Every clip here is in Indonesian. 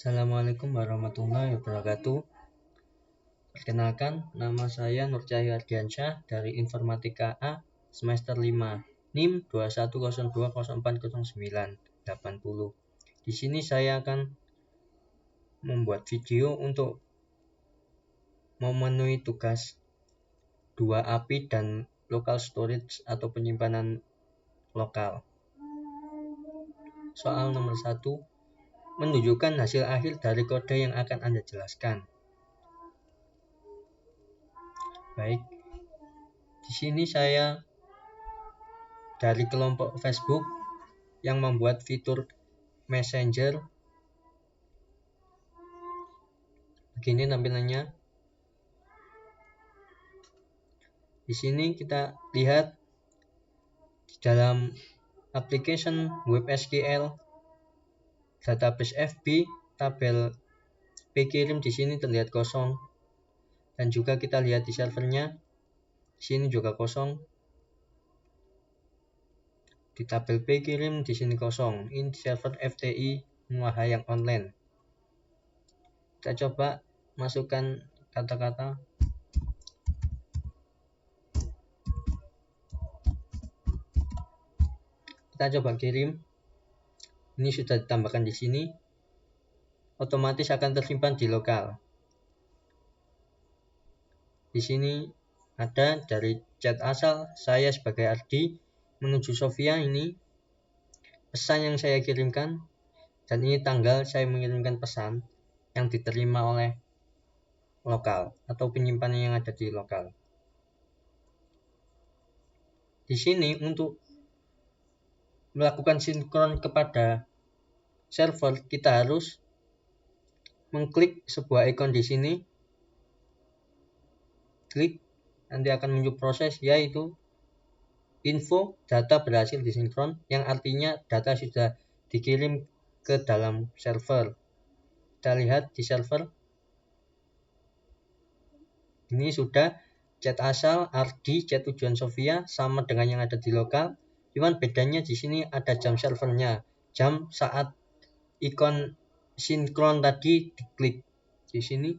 Assalamualaikum warahmatullahi wabarakatuh. Perkenalkan, nama saya Nur Cahyo Ardiansyah dari Informatika A semester 5, NIM 2102040980. Di sini saya akan membuat video untuk memenuhi tugas 2 API dan local storage atau penyimpanan lokal. Soal nomor 1, menunjukkan hasil akhir dari kode yang akan Anda jelaskan. Baik, di sini saya dari kelompok Facebook yang membuat fitur Messenger. Begini tampilannya. Di sini kita lihat di dalam application web SQL database FB, tabel pkirim di sini terlihat kosong, dan juga kita lihat di servernya di sini juga kosong. Di tabel pkirim di sini kosong. Ini server FTI Muahayang Online. Kita coba masukkan kata-kata. Kita coba kirim. Ini sudah ditambahkan di sini. Otomatis akan tersimpan di lokal. Di sini ada dari chat asal saya sebagai Ardi menuju Sofia, ini pesan yang saya kirimkan, dan ini tanggal saya mengirimkan pesan yang diterima oleh lokal atau penyimpanan yang ada di lokal. Di sini untuk melakukan sinkron kepada server, kita harus mengklik sebuah ikon di sini. Klik, nanti akan muncul proses, yaitu info data berhasil disinkron, yang artinya data sudah dikirim ke dalam server. Kita lihat di server. Ini sudah chat asal Ardi, chat tujuan Sofia sama dengan yang ada di lokal. Cuman bedanya di sini ada jam servernya, jam saat ikon sinkron tadi diklik. Di sini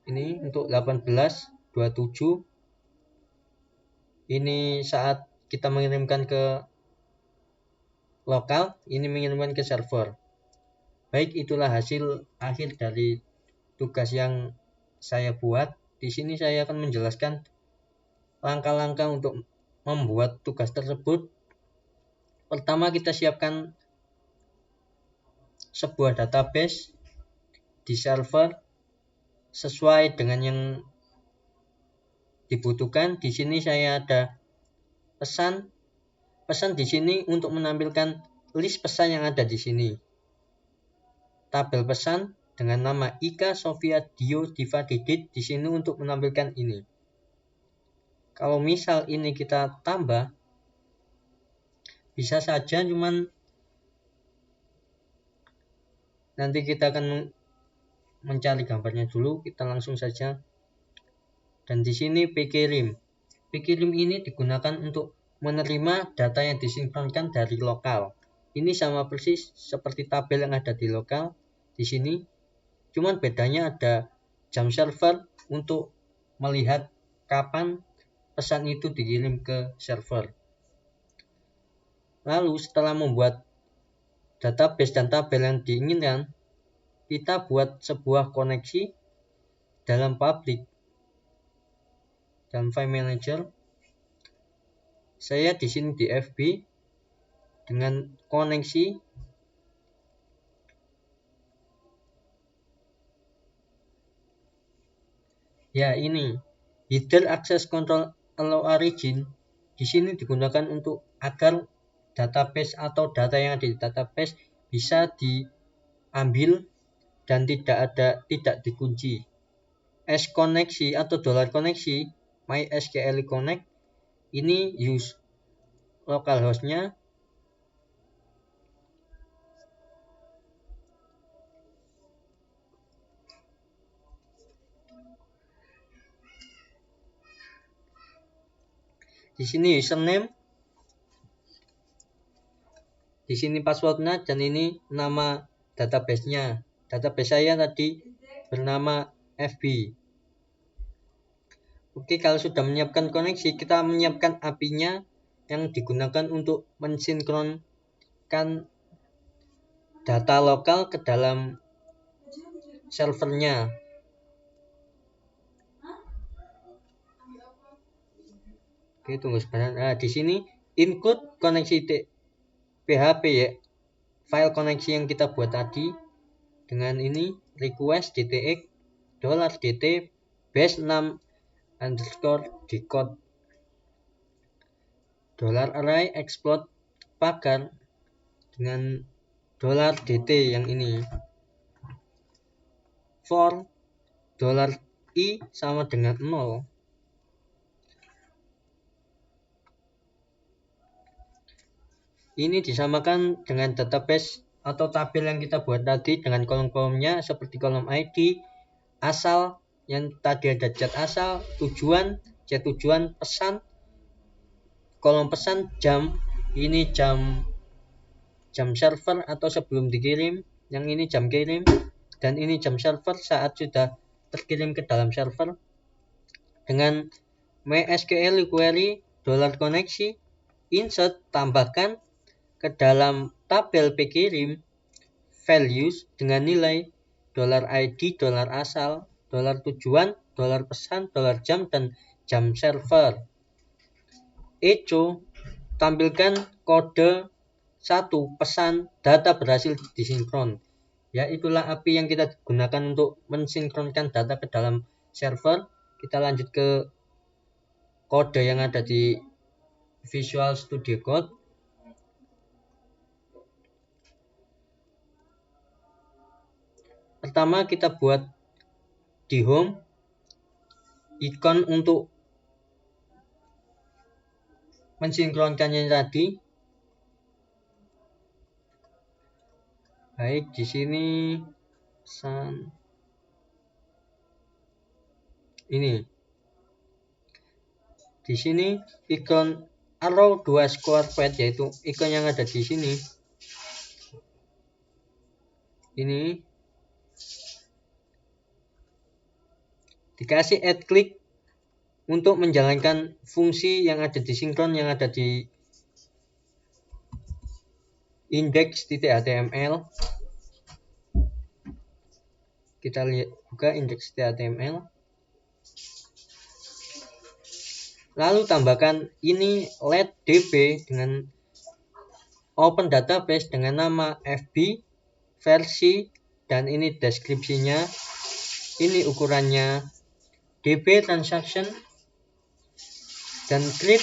ini untuk 18.27. Ini saat kita mengirimkan ke lokal, ini mengirimkan ke server. Baik, itulah hasil akhir dari tugas yang saya buat. Di sini saya akan menjelaskan langkah-langkah untuk membuat tugas tersebut. Pertama, kita siapkan sebuah database di server sesuai dengan yang dibutuhkan. Di sini saya ada pesan di sini untuk menampilkan list pesan yang ada di sini. Tabel pesan dengan nama Ika, Sofia, Dio, Diva, Didit di sini untuk menampilkan ini. Kalau misal ini kita tambah, bisa saja, cuman nanti kita akan mencari gambarnya dulu. Kita langsung saja. Dan di sini pkirim. Pkirim ini digunakan untuk menerima data yang disinkronkan dari lokal. Ini sama persis seperti tabel yang ada di lokal di sini. Cuman bedanya ada jam server untuk melihat kapan pesan itu dikirim ke server. Lalu setelah membuat database dan tabel yang diinginkan, kita buat sebuah koneksi dalam public. Dalam file manager, saya di sini di FB dengan koneksi ya ini header access control allow origin. Di sini digunakan untuk agar database atau data yang ada di database bisa diambil dan tidak dikunci. S koneksi atau dollar koneksi MySQL connect ini use localhost-nya. Di sini username, di sini passwordnya, dan ini nama database-nya. Database saya tadi bernama FB. Oke, kalau sudah menyiapkan koneksi, kita menyiapkan API-nya yang digunakan untuk mensinkronkan data lokal ke dalam servernya. Oke, tunggu sebentar. Nah, di sini include koneksi PHP ya, file koneksi yang kita buat tadi dengan ini request DTX $DT base 6 underscore decode $array explode pagar dengan $DT yang ini for $i sama dengan 0. Ini disamakan dengan database atau tabel yang kita buat tadi dengan kolom-kolomnya seperti kolom ID, asal yang tadi ada cat asal, tujuan, cat tujuan, pesan, kolom pesan, jam, ini jam server atau sebelum dikirim, yang ini jam kirim, dan ini jam server saat sudah terkirim ke dalam server. Dengan MySQL query $koneksi insert tambahkan ke dalam tabel pkirim values dengan nilai $id, $asal, $tujuan, $pesan, $jam, dan jam server. Echo tampilkan kode 1 pesan data berhasil disinkron. Ya, itulah API yang kita gunakan untuk mensinkronkan data ke dalam server. Kita lanjut ke kode yang ada di Visual Studio Code. Pertama kita buat di home ikon untuk mensinkronkannya tadi. Baik, di sini ini. Di sini ikon arrow 2 square pad yaitu ikon yang ada di sini. Ini dikasih add click untuk menjalankan fungsi yang ada di sinkron yang ada di index.html. Kita lihat buka index.html. Lalu tambahkan ini let db dengan open database dengan nama FB versi dan ini deskripsinya. Ini ukurannya db transaction dan create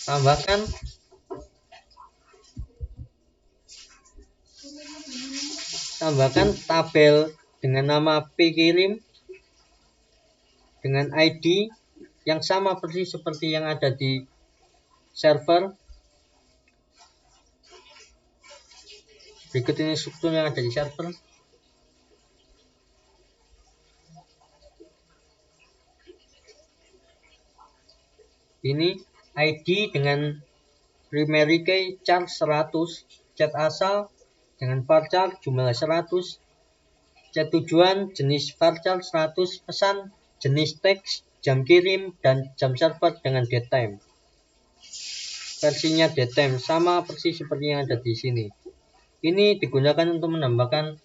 tambahkan tabel dengan nama pkirim dengan ID yang sama persis seperti yang ada di server. Berikut ini struktur yang ada di server. Ini ID dengan primary key char 100, cat asal dengan varchar jumlah 100, cat tujuan jenis varchar 100, pesan jenis teks, jam kirim, dan jam server dengan datetime. Versinya datetime sama persis seperti yang ada di sini. Ini digunakan untuk menambahkan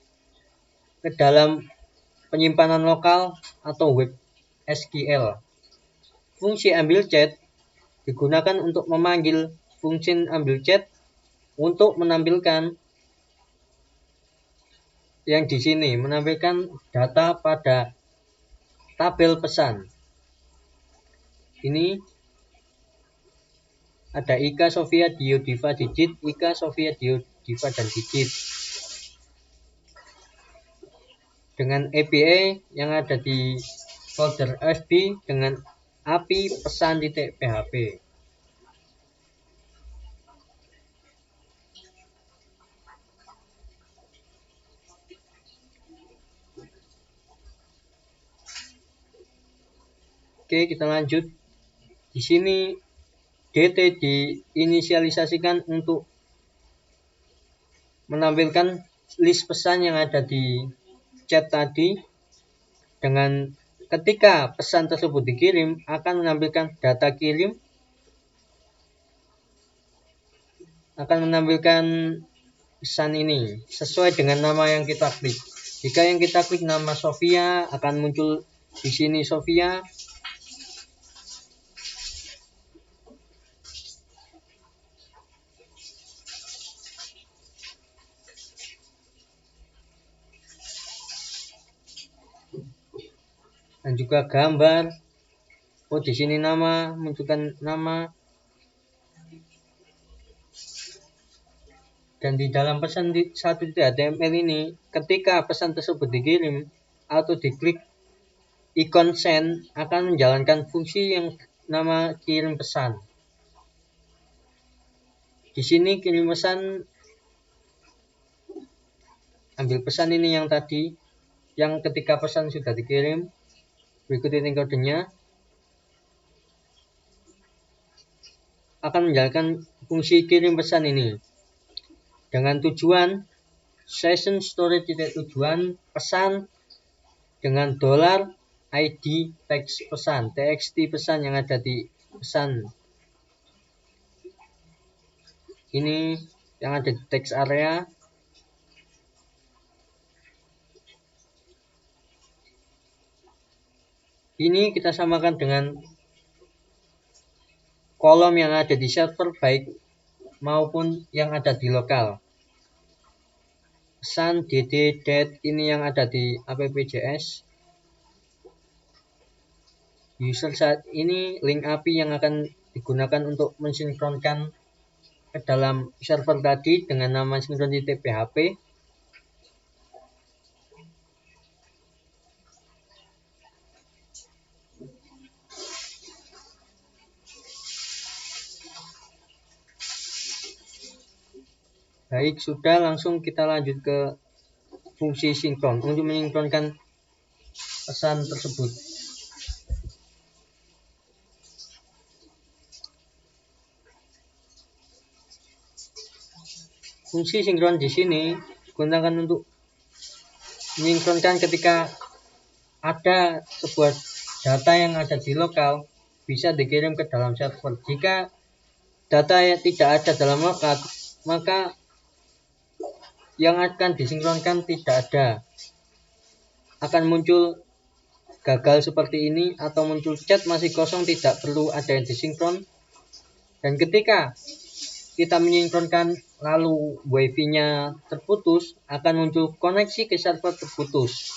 ke dalam penyimpanan lokal atau web SQL. Fungsi ambil chat digunakan untuk memanggil fungsi ambil chat untuk menampilkan yang di sini, menampilkan data pada tabel pesan. Ini ada Ika, Sofia, Dio, Diva, Digit, Ika, Sofia, Dio, Diva, dan Digit. Dengan API yang ada di folder FB dengan API pesan.php. Oke, kita lanjut. Di sini DT diinisialisasikan untuk menampilkan list pesan yang ada di chat tadi. Dengan ketika pesan tersebut dikirim akan menampilkan data kirim, akan menampilkan pesan ini sesuai dengan nama yang kita klik. Jika yang kita klik nama Sofia, akan muncul di sini Sofia. Dan juga gambar. Oh, di sini nama, munculkan nama. Dan di dalam pesan 1.html ini, ketika pesan tersebut dikirim atau diklik ikon send, akan menjalankan fungsi yang nama kirim pesan. Di sini kirim pesan, ambil pesan ini yang tadi, yang ketika pesan sudah dikirim, berikut ini kodenya, akan menjalankan fungsi kirim pesan ini dengan tujuan session storage tujuan pesan dengan $ID teks pesan, txt pesan yang ada di pesan ini yang ada di teks area. Ini kita samakan dengan kolom yang ada di server baik maupun yang ada di lokal. Pesan dd ini yang ada di app.js. User saat ini link API yang akan digunakan untuk mensinkronkan ke dalam server tadi dengan nama synchron.php. Baik, sudah, langsung kita lanjut ke fungsi sinkron untuk mensinkronkan pesan tersebut. Fungsi sinkron di sini digunakan untuk mensinkronkan ketika ada sebuah data yang ada di lokal bisa dikirim ke dalam server. Jika data yang tidak ada dalam lokal, maka yang akan disinkronkan tidak ada. Akan muncul gagal seperti ini atau muncul chat masih kosong, tidak perlu ada yang disinkron. Dan ketika kita mensinkronkan lalu wifi-nya terputus, akan muncul koneksi ke server terputus.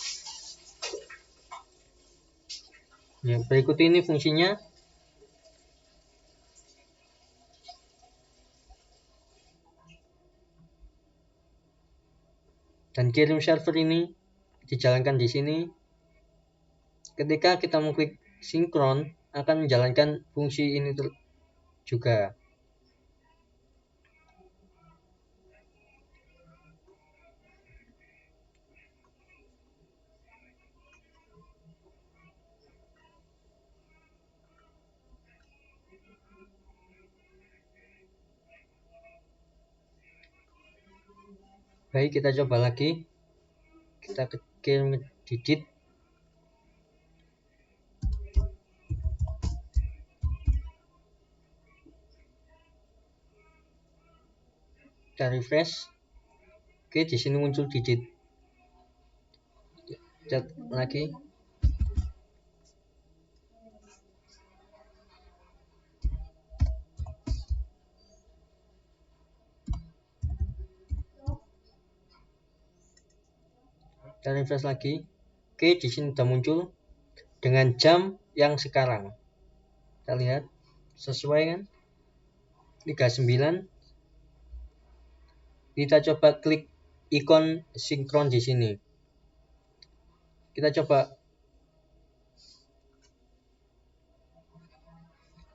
Ya, berikut ini fungsinya. Dan kirim server ini dijalankan di sini. Ketika kita mengklik sinkron, akan menjalankan fungsi ini juga. Baik, kita coba lagi. Kita kirim digit. Kita refresh. Oke, di sini muncul digit. Chat lagi. Kita refresh lagi. Oke, di sini sudah muncul dengan jam yang sekarang. Kita lihat sesuai kan? 39. Kita coba klik ikon sinkron di sini. Kita coba.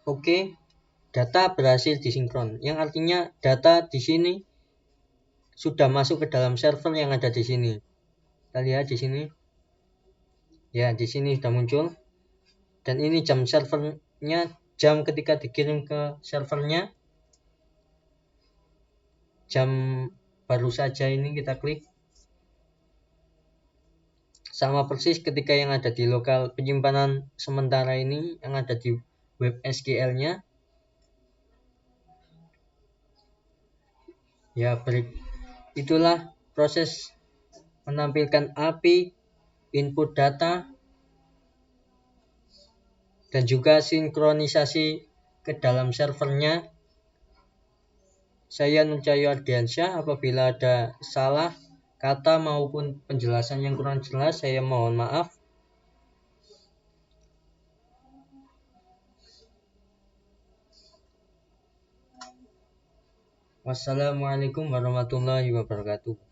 Oke, data berhasil disinkron. Yang artinya data di sini sudah masuk ke dalam server yang ada di sini. Kita lihat di sini. Ya, di sini sudah muncul. Dan ini jam servernya, jam ketika dikirim ke servernya. Jam baru saja ini kita klik. sama persis ketika yang ada di lokal penyimpanan sementara ini, yang ada di web SQL-nya. Ya, itulah proses menampilkan API, input data, dan juga sinkronisasi ke dalam servernya. Saya Nur Cahyo Ardiansyah. Apabila ada salah kata maupun penjelasan yang kurang jelas, saya mohon maaf. Wassalamualaikum warahmatullahi wabarakatuh.